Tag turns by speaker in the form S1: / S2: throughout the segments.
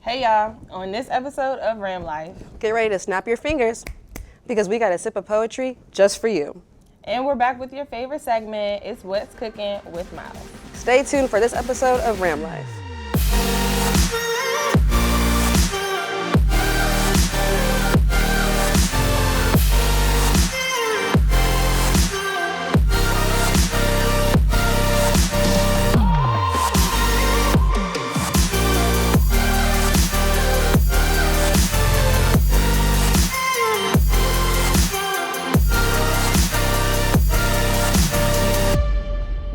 S1: Hey y'all, on this episode of Ram Life.
S2: Get ready to snap your fingers because we got a sip of poetry just for you.
S1: And we're back with your favorite segment, It's What's Cooking with Miles.
S2: Stay tuned for this episode of Ram Life.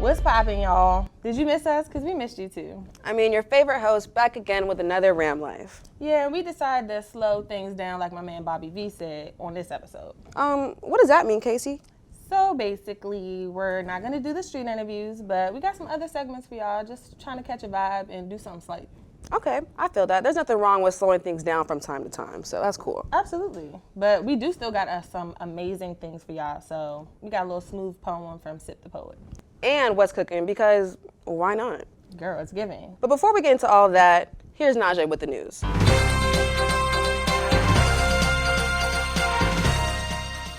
S1: What's poppin', y'all? Did you miss us? Because we missed you too.
S2: Your favorite host back again with another Ram Life.
S1: Yeah, we decided to slow things down like my man Bobby V said on this episode.
S2: What does that mean, Casey?
S1: So basically, we're not going to do the street interviews, but we got some other segments for y'all, just trying to catch a vibe and do something slight.
S2: Okay, I feel that. There's nothing wrong with slowing things down from time to time, so that's cool.
S1: Absolutely. But we do still got some amazing things for y'all, so we got a little smooth poem from Sip the Poet.
S2: And what's cooking, because why not?
S1: Girl, it's giving.
S2: But before we get into all of that, here's Najee with the news.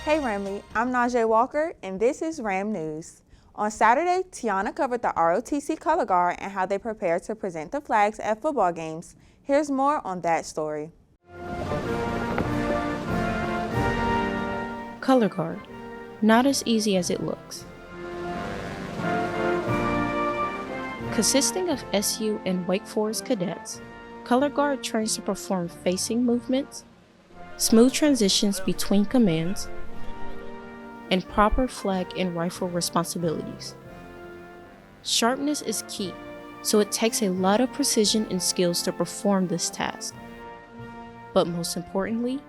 S3: Hey Ramley, I'm Najee Walker, and this is Ram News. On Saturday, Tiana covered the ROTC Color Guard and how they prepare to present the flags at football games. Here's more on that story.
S4: Color Guard. Not as easy as it looks. Consisting of SU and Wake Forest cadets, Color Guard trains to perform facing movements, smooth transitions between commands, and proper flag and rifle responsibilities. Sharpness is key, so it takes a lot of precision and skills to perform this task. But most importantly,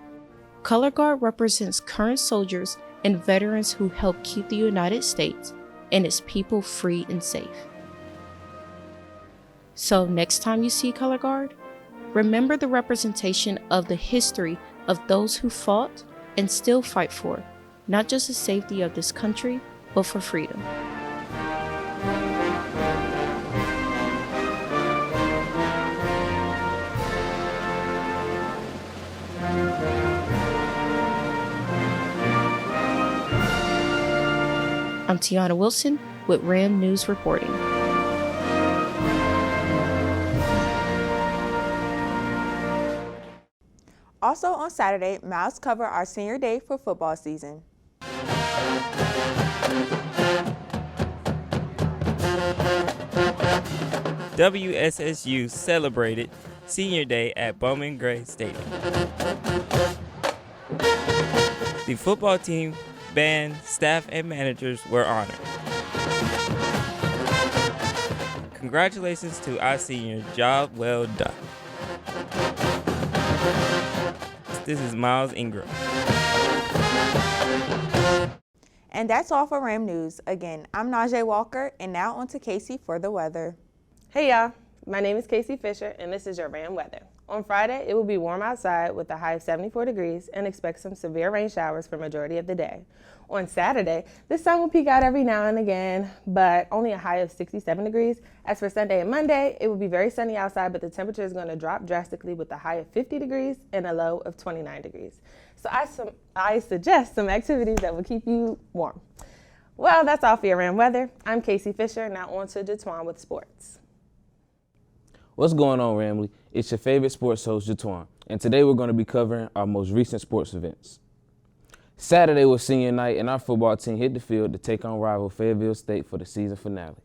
S4: Color Guard represents current soldiers and veterans who help keep the United States and its people free and safe. So next time you see Color Guard, remember the representation of the history of those who fought and still fight for, not just the safety of this country, but for freedom. I'm Tiana Wilson with Ram News Reporting.
S3: Also on Saturday, Miles covered our senior day for football season.
S5: WSSU celebrated Senior Day at Bowman Gray Stadium. The football team, band, staff, and managers were honored. Congratulations to our senior, job well done. This is Miles Ingram.
S3: And that's all for Ram News. Again, I'm Najee Walker, and now on to Casey for the weather.
S1: Hey y'all, my name is Casey Fisher, and this is your Ram weather. On Friday, it will be warm outside with a high of 74 degrees and expect some severe rain showers for majority of the day. On Saturday, the sun will peek out every now and again, but only a high of 67 degrees. As for Sunday and Monday, it will be very sunny outside, but the temperature is going to drop drastically with a high of 50 degrees and a low of 29 degrees. So I suggest some activities that will keep you warm. Well, that's all for your Ram weather. I'm Casey Fisher, now on to Jatwan with sports.
S6: What's going on, Ramley? It's your favorite sports host, Jatwan, and today we're going to be covering our most recent sports events. Saturday was senior night, and our football team hit the field to take on rival Fayetteville State for the season finale.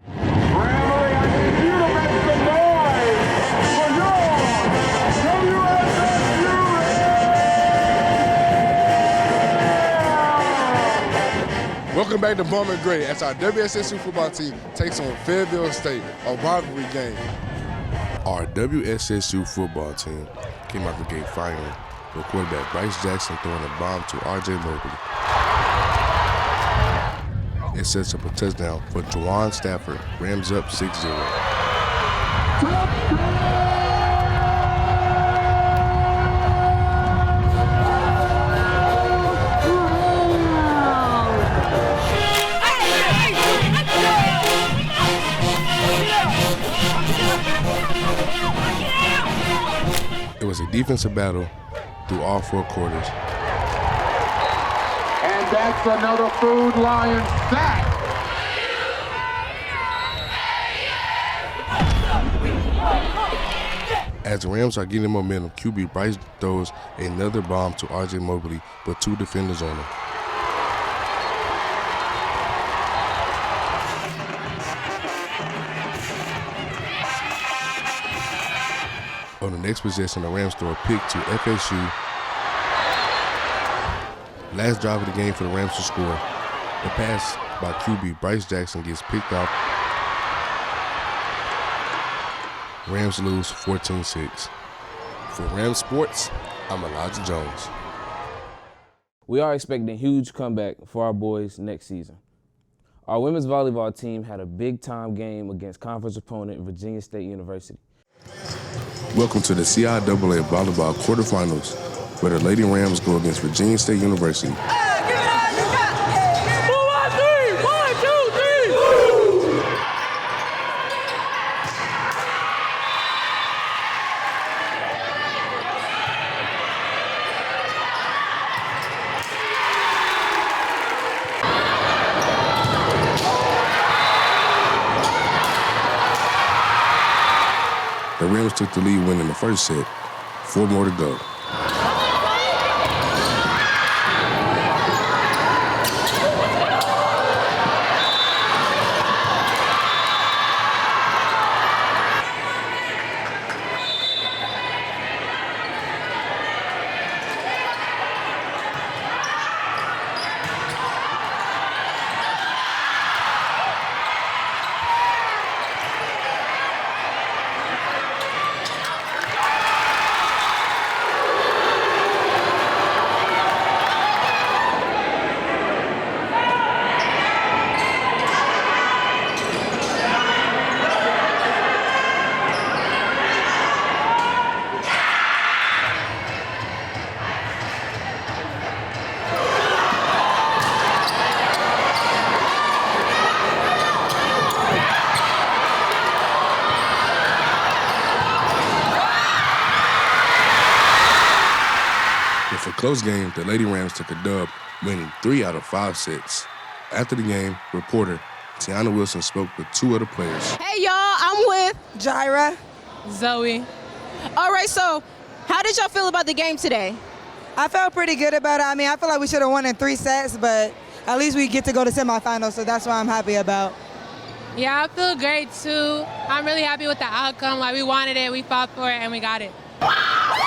S7: Ramley, I need you to make some noise for your WSSU. Welcome back to Bowman Gray as our WSSU football team takes on Fayetteville State, a rivalry game.
S8: Our WSSU football team came out the gate firing, with quarterback Bryce Jackson throwing a bomb to R.J. Mobley. It sets up a touchdown for Juwan Stafford. Rams up 6-0. It was a defensive battle through all 4 quarters.
S7: And that's another Food Lion sack.
S8: As the Rams are getting momentum, QB Bryce throws another bomb to RJ Mobley, but 2 defenders on him. On the next possession, the Rams throw a pick to FSU. Last drive of the game for the Rams to score. The pass by QB Bryce Jackson gets picked off. Rams lose 14-6. For Rams Sports, I'm Elijah Jones.
S6: We are expecting a huge comeback for our boys next season. Our women's volleyball team had a big-time game against conference opponent Virginia State University.
S8: Welcome to the CIAA Volleyball quarterfinals, where the Lady Rams go against Virginia State University. The Rams took the lead winning the first set. 4 more to go. With a close game, the Lady Rams took a dub, winning 3 out of 5 sets. After the game, reporter Tiana Wilson spoke with 2 of the players.
S9: Hey y'all, I'm with
S2: Jaira.
S9: Zoe. All right, so how did y'all feel about the game today?
S10: I felt pretty good about it. I mean, I feel like we should have won in 3 sets, but at least we get to go to semifinals, so that's what I'm happy about.
S11: Yeah, I feel great too. I'm really happy with the outcome. Like, we wanted it, we fought for it, and we got it.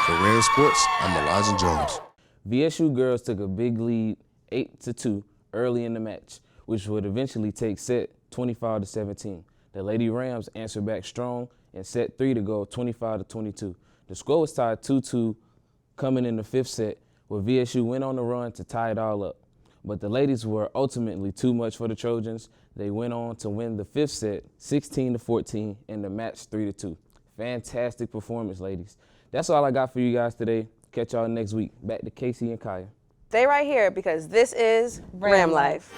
S8: For Rams Sports, I'm Elijah Jones.
S6: VSU girls took a big lead 8-2 early in the match, which would eventually take set 25-17. The Lady Rams answered back strong and set 3 to go 25-22. The score was tied 2-2 coming in the 5th set, where VSU went on the run to tie it all up. But the ladies were ultimately too much for the Trojans. They went on to win the 5th set 16-14 and the match 3-2. Fantastic performance, ladies. That's all I got for you guys today. Catch y'all next week. Back to Casey and Kaya.
S2: Stay right here because this is Ram Life.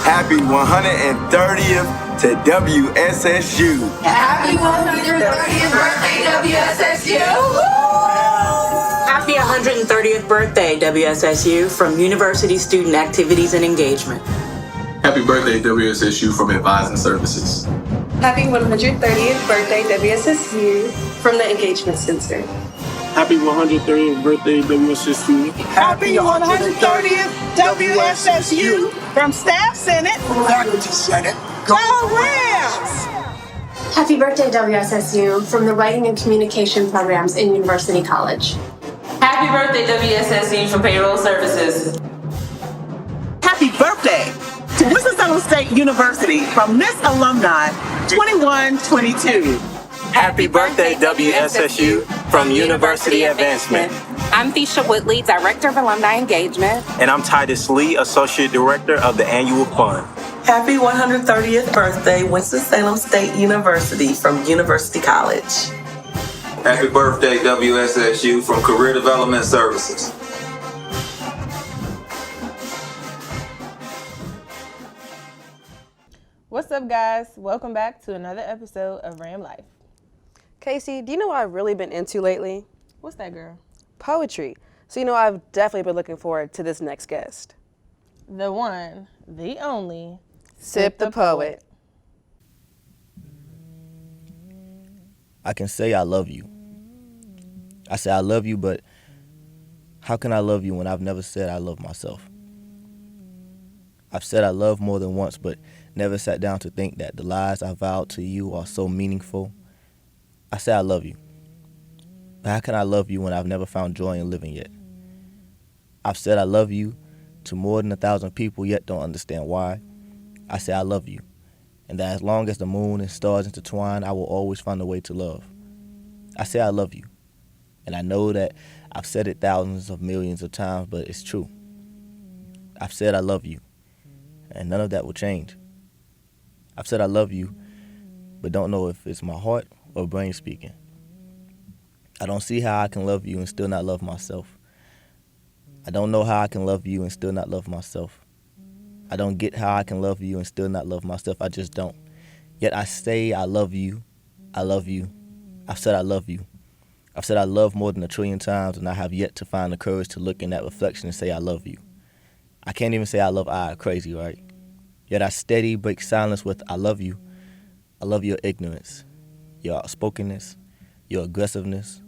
S12: Happy 130th to WSSU.
S13: Happy 130th birthday, WSSU.
S14: Happy 130th birthday, WSSU, from University Student Activities and Engagement.
S15: Happy birthday, WSSU, from Advising Services.
S16: Happy 130th birthday, WSSU, from the Engagement Center.
S17: Happy 130th birthday, WSSU.
S18: Happy 130th WSSU from Staff Senate.
S12: Faculty Senate.
S18: Go Rams!
S19: Happy birthday, WSSU, from the Writing and Communication programs in University College.
S20: Happy birthday, WSSU, from Payroll Services.
S18: Happy birthday to Winston-Salem State University from Miss Alumni 2122.
S12: Happy birthday, WSSU, from University Advancement.
S21: I'm Thisha Whitley, Director of Alumni Engagement.
S22: And I'm Titus Lee, Associate Director of the Annual Fund.
S23: Happy 130th birthday, Winston-Salem State University from University College.
S24: Happy birthday, WSSU, from Career Development Services.
S9: What's up, guys? Welcome back to another episode of Ram Life.
S2: Casey, do you know what I've really been into lately?
S9: What's that, girl?
S2: Poetry. So, I've definitely been looking forward to this next guest.
S9: The one, the only,
S2: Sip the Poet.
S1: I can say I love you. I say I love you, but how can I love you when I've never said I love myself? I've said I love more than once, but never sat down to think that the lies I vowed to you are so meaningful. I say I love you. But how can I love you when I've never found joy in living yet? I've said I love you to more than 1,000 people, yet don't understand why. I say I love you, and that as long as the moon and stars intertwine, I will always find a way to love. I say I love you, and I know that I've said it thousands of millions of times, but it's true. I've said I love you, and none of that will change. I've said I love you, but don't know if it's my heart or brain speaking. I don't see how I can love you and still not love myself. I don't know how I can love you and still not love myself. I don't get how I can love you and still not love myself. I just don't. Yet I say I love you. I love you. I've said I love you. I've said I love more than 1 trillion times, and I have yet to find the courage to look in that reflection and say I love you. I can't even say I love I. Crazy, right? Yet I steady break silence with I love you. I love your ignorance, your outspokenness, your aggressiveness.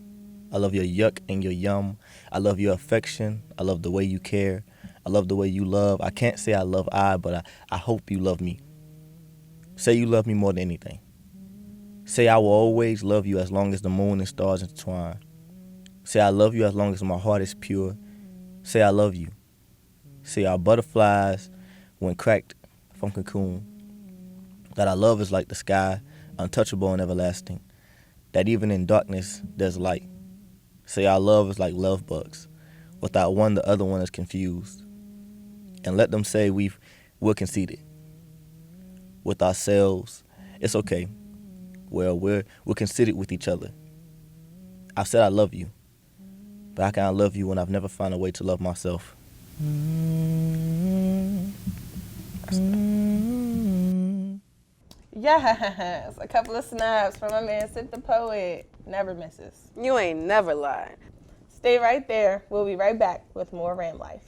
S1: I love your yuck and your yum. I love your affection. I love the way you care. I love the way you love. I can't say I love I, but I hope you love me. Say you love me more than anything. Say I will always love you as long as the moon and stars intertwine. Say I love you as long as my heart is pure. Say I love you. Say our butterflies when cracked from cocoon. That our love is like the sky, untouchable and everlasting. That even in darkness there's light. Say our love is like love bugs. Without one, the other one is confused. And let them say we're conceited. With ourselves, it's okay. Well, we're conceited with each other. I've said I love you. But how can I love you when I've never found a way to love myself?
S9: Yes, a couple of snaps from my man Sip the Poet. Never misses.
S2: You ain't never lied.
S9: Stay right there. We'll be right back with more Ram Life.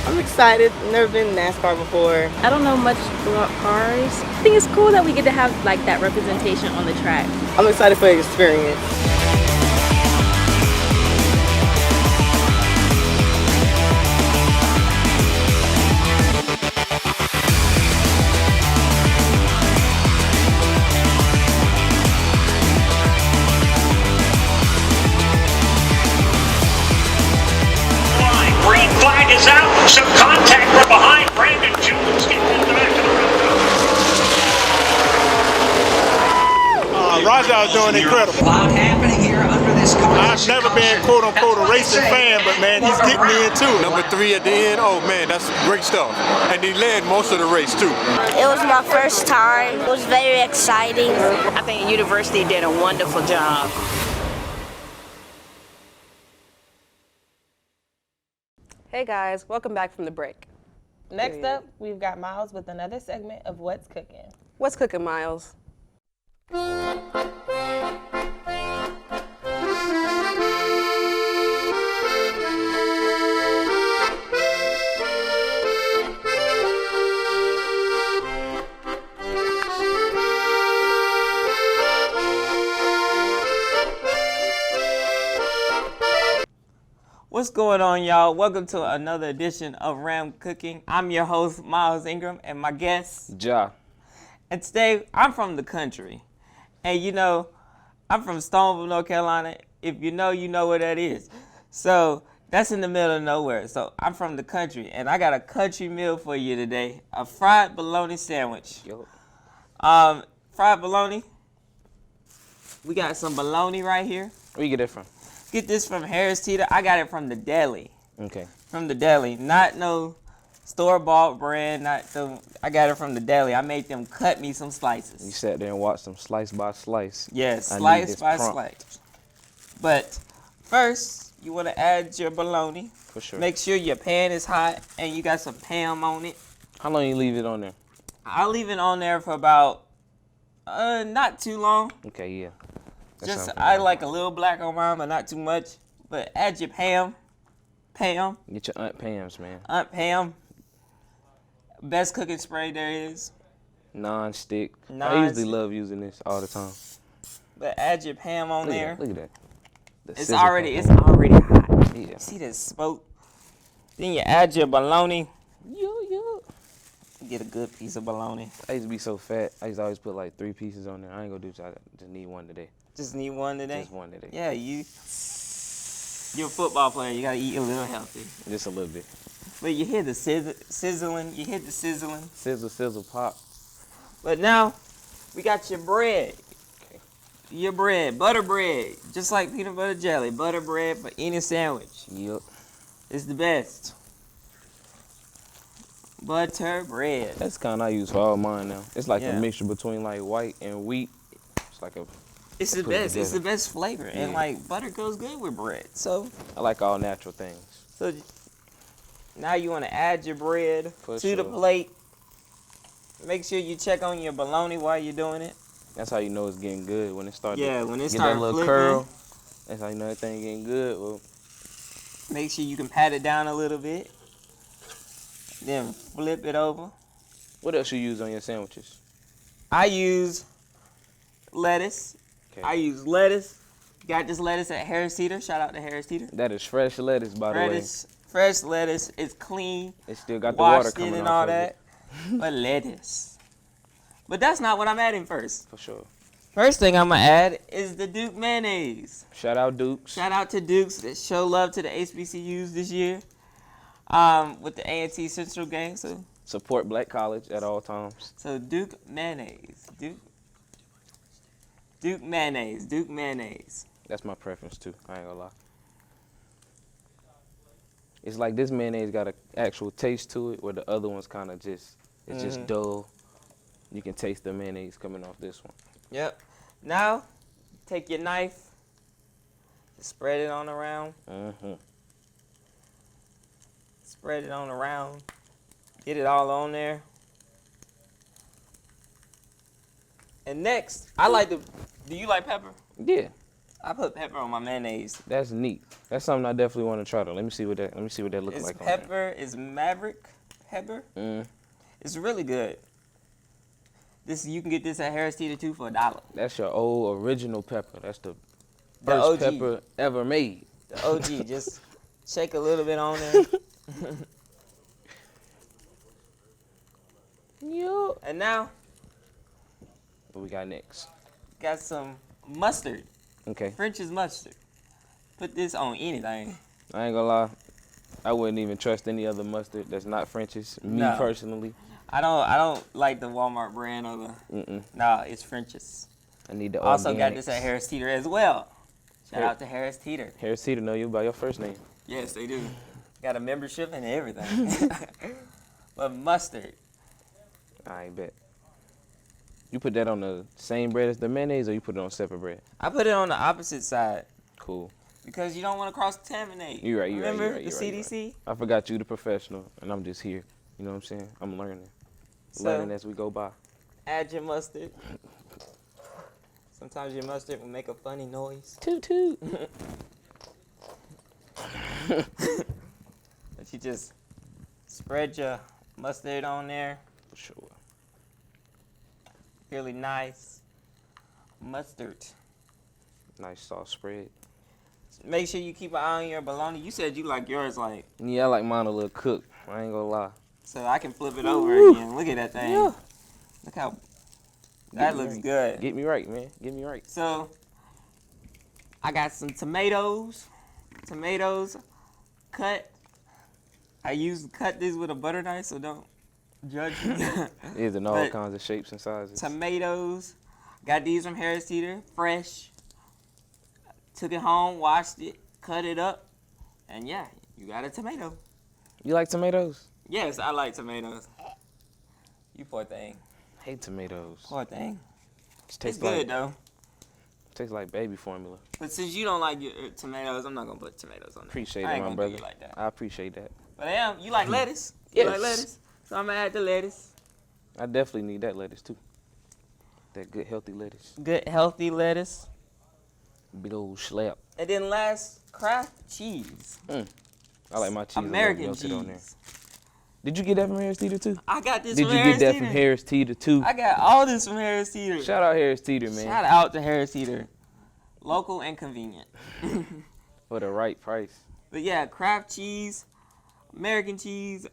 S3: I'm excited. Never been in NASCAR before.
S4: I don't know much about cars. I think it's cool that we get to have like that representation on the track.
S3: I'm excited for the experience.
S5: Green flag is out. Some contact from behind. Brandon Jones getting in the back of the road.
S25: Rajah's doing incredible. A lot happening here under this car. I've never been quote unquote a racing fan, but man, he's getting me into it.
S26: Number 3 at the end. Oh man, that's great stuff. And he led most of the race too.
S27: It was my first time. It was very exciting.
S28: I think University did a wonderful job.
S2: Hey guys, welcome back from the break.
S9: Next up, we've got Miles with another segment of What's Cooking.
S2: What's cooking, Miles?
S29: What's going on, y'all? Welcome to another edition of Ram Cooking. I'm your host, Miles Ingram, and my guest,
S6: Ja.
S29: And today, I'm from the country. And you know, I'm from Stoneville, North Carolina. If you know where that is. So, that's in the middle of nowhere. So, I'm from the country, and I got a country meal for you today. A fried bologna sandwich. Fried bologna. We got some bologna right here.
S6: Where you get it from?
S29: Get this from Harris Teeter. I got it from the deli.
S6: Okay.
S29: From the deli. Not no Store-bought brand, not the. I got it from the deli. I made them cut me some slices.
S6: You sat there and watched them slice by slice.
S29: Yes,
S6: I need
S29: slice
S6: this
S29: by
S6: prompt.
S29: slice. But first, you want to add your bologna.
S6: For sure.
S29: Make sure your pan is hot and you got some Pam on it.
S6: How long you leave it on there?
S29: I'll leave it on there for about not too long.
S6: Okay, yeah. That
S29: Just
S6: sounds
S29: I
S6: good.
S29: like a little black on mine, but not too much. But add your Pam.
S6: Get your Aunt Pam's, man.
S29: Aunt Pam. Best cooking spray there is.
S6: Non-stick. I
S29: Non-stick.
S6: usually love using this all the time.
S29: But add your Pam on
S6: Look
S29: there.
S6: at that. Look at that. The
S29: It's
S6: sizzle
S29: already
S6: pump.
S29: hot.
S6: Yeah.
S29: See this smoke? Then you add your bologna. Get a good piece of bologna.
S6: I used to be so fat. I used to always put like 3 pieces on there. I ain't gonna do that. I just need one today.
S29: Just need one today?
S6: Just one today.
S29: Yeah, you're a football player. You gotta eat a little healthy.
S6: Just a little bit.
S29: But you hear the sizzling. You hear the sizzling.
S6: Sizzle, sizzle, pop.
S29: But now, we got your bread.
S6: Okay.
S29: Your bread, butter bread. Just like peanut butter jelly. Butter bread for any sandwich.
S6: Yep.
S29: It's the best. Butter bread.
S6: That's the kind I use for all mine now. It's like
S29: Yeah.
S6: a mixture between like white and wheat. It's like a.
S29: It's the
S6: put it
S29: best. It's the
S6: together.
S29: best flavor. And
S6: Yeah.
S29: like butter goes good with bread. So
S6: I like all natural things.
S29: So now you want to add your bread
S6: For
S29: to the
S6: sure.
S29: plate. Make sure you check on your bologna while you're doing it.
S6: That's how you know it's getting good when it starts.
S29: Yeah, when it
S6: get
S29: start
S6: that little
S29: flipping.
S6: curl. That's how you know everything getting good. Well,
S29: Make sure you can pat it down a little bit. Then flip it over.
S6: what else you use on your sandwiches?
S29: I use lettuce.
S6: Okay.
S29: I use lettuce. Got this lettuce at Harris Teeter. Shout out to Harris Teeter.
S6: That is fresh lettuce, by the way.
S29: Lettuce, fresh lettuce. It's clean.
S6: It still got the water
S29: Washed
S6: coming
S29: in and
S6: off
S29: all
S6: of
S29: that.
S6: it.
S29: But lettuce. But that's not what I'm adding first.
S6: For sure.
S29: First thing I'm gonna add is the Duke mayonnaise.
S6: Shout out Dukes.
S29: Shout out to Dukes that show love to the HBCUs this year. With the A&T Central game.
S6: Support Black College at all times.
S29: So Duke mayonnaise. Duke mayonnaise. Duke mayonnaise.
S6: That's my preference too. I ain't gonna lie. It's like this mayonnaise got an actual taste to it, where the other one's kind of just just dull. You can taste the mayonnaise coming off this one.
S29: Yep. Now, take your knife. Spread it on around.
S6: Mm-hmm.
S29: Spread it on around. Get it all on there. And next, do you like pepper?
S6: Yeah.
S29: I put pepper on my mayonnaise.
S6: That's neat. That's something I definitely want to try though. Let me see what that looks
S29: It's
S6: like.
S29: pepper. It's Maverick pepper. It's really good. You can get this at Harris Teeter too for $1.
S6: That's your old original pepper. That's the
S29: The
S6: first
S29: OG.
S6: pepper ever made.
S29: The OG. Just shake a little bit on there.
S6: Yo.
S29: And now,
S6: What we got next?
S29: got some mustard.
S6: Okay.
S29: French's mustard. Put this on anything.
S6: I ain't gonna lie. I wouldn't even trust any other mustard that's not French's. Me
S29: No.
S6: personally.
S29: I don't like the Walmart brand or the. Nah, it's French's.
S6: I need the
S29: Also got
S6: organics.
S29: this at Harris Teeter as well. Shout
S6: Har-
S29: out to Harris Teeter.
S6: Harris Teeter know you by your first name.
S29: Yes, they do. Got a membership and everything. But mustard.
S6: I bet. You put that on the same bread as the mayonnaise, or you put it on separate bread?
S29: I put it on the opposite side.
S6: Cool.
S29: Because you don't want to cross-contaminate.
S6: You're right.
S29: Remember
S6: you're
S29: the
S6: right.
S29: CDC?
S6: I forgot you the professional, and I'm just here. You know what I'm saying? I'm learning.
S29: So-
S6: Learning as we go by.
S29: Add your mustard. Sometimes your mustard will make a funny noise.
S6: Toot toot.
S29: But you just spread your mustard on there.
S6: For sure.
S29: Really nice. Mustard.
S6: Nice sauce spread.
S29: Make sure you keep an eye on your bologna. You said you like yours like,
S6: Yeah, I like mine a little cooked. I ain't gonna lie.
S29: so I can flip it over again. Look at that thing.
S6: Yeah.
S29: Look how, that looks good.
S6: Get me right, man. Get me right.
S29: So, I got some tomatoes. Tomatoes cut. I cut this with a butter knife, so don't judge me.
S6: It is in all
S29: But
S6: kinds of shapes and sizes.
S29: tomatoes. Got these from Harris Teeter, fresh. Took it home, washed it, cut it up, and yeah, you got a tomato.
S6: You like tomatoes?
S29: Yes, I like tomatoes. You poor thing.
S6: Hate tomatoes.
S29: Poor thing.
S6: It's
S29: good though.
S6: Tastes like baby formula.
S29: But since you don't like your tomatoes, I'm not gonna put tomatoes on it.
S6: Appreciate
S29: I
S6: it,
S29: ain't
S6: my
S29: gonna
S6: brother.
S29: do you like that.
S6: I appreciate that.
S29: But you like lettuce?
S6: Yes.
S29: You like lettuce? So I'm gonna add the lettuce.
S6: I definitely need that lettuce too. That good healthy lettuce.
S29: Good healthy lettuce.
S6: Big old slap.
S29: And then last, Kraft cheese.
S6: I like my cheese
S29: American
S6: melted on there.
S29: cheese.
S6: Did you get that from Harris Teeter too?
S29: I got this
S6: Did
S29: from
S6: you
S29: Harris
S6: get that
S29: Teeter.
S6: from Harris Teeter too?
S29: I got all this from Harris Teeter.
S6: Shout out Harris Teeter, man.
S29: Shout out to Harris Teeter. Local and convenient.
S6: For the right price.
S29: But yeah, Kraft cheese, American cheese.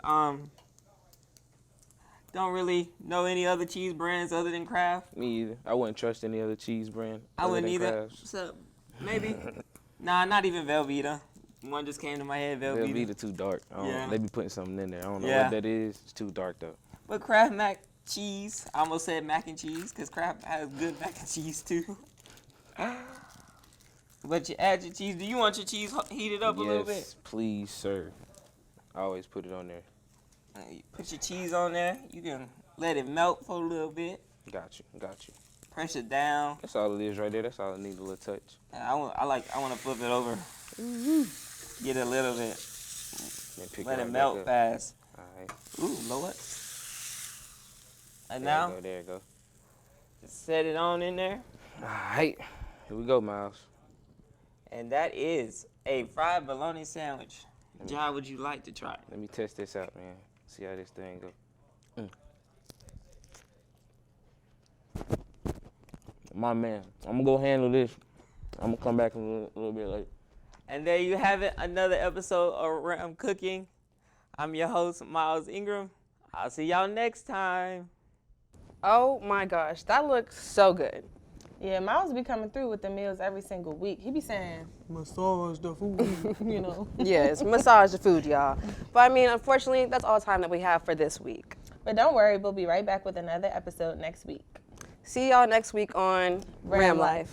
S29: Don't really know any other cheese brands other than Kraft.
S6: Me either. I wouldn't trust any other cheese brand.
S29: I wouldn't
S6: other than
S29: either.
S6: Kraft's.
S29: So maybe. Nah, not even Velveeta. One just came to my head, Velveeta.
S6: Velveeta too dark.
S29: Yeah.
S6: They be putting something in there. I don't know
S29: Yeah.
S6: what that is. It's too dark though.
S29: But Kraft mac cheese, I almost said mac and cheese because Kraft has good mac and cheese too. But you add your cheese. Do you want your cheese heated up a little bit?
S6: Yes, please, sir. I always put it on there.
S29: You put your cheese on there. You can let it melt for a little bit.
S6: Got you.
S29: Press it down.
S6: That's all it is right there. That's all it needs, a little touch.
S29: And I want to flip it over. Get a little bit.
S6: Then pick
S29: Let it
S6: right
S29: melt
S6: back up.
S29: fast.
S6: All right.
S29: Ooh, Lord. And
S6: There
S29: now,
S6: you go, there you go.
S29: just set it on in there.
S6: All right. Here we go, Miles.
S29: And that is a fried bologna sandwich. John, would you like to try it?
S6: Let me test this out, man. See how this thing go. My man, I'm gonna go handle this. I'm gonna come back a little bit later.
S29: And there you have it, another episode of Ram Cooking. I'm your host, Miles Ingram. I'll see y'all next time.
S2: Oh my gosh, that looks so good.
S3: Yeah, Miles be coming through with the meals every single week. He be saying, massage the food, you know.
S2: Yes, massage the food, y'all. But I mean, unfortunately, that's all the time that we have for this week.
S3: But don't worry, we'll be right back with another episode next week.
S2: See y'all next week on Ram Life.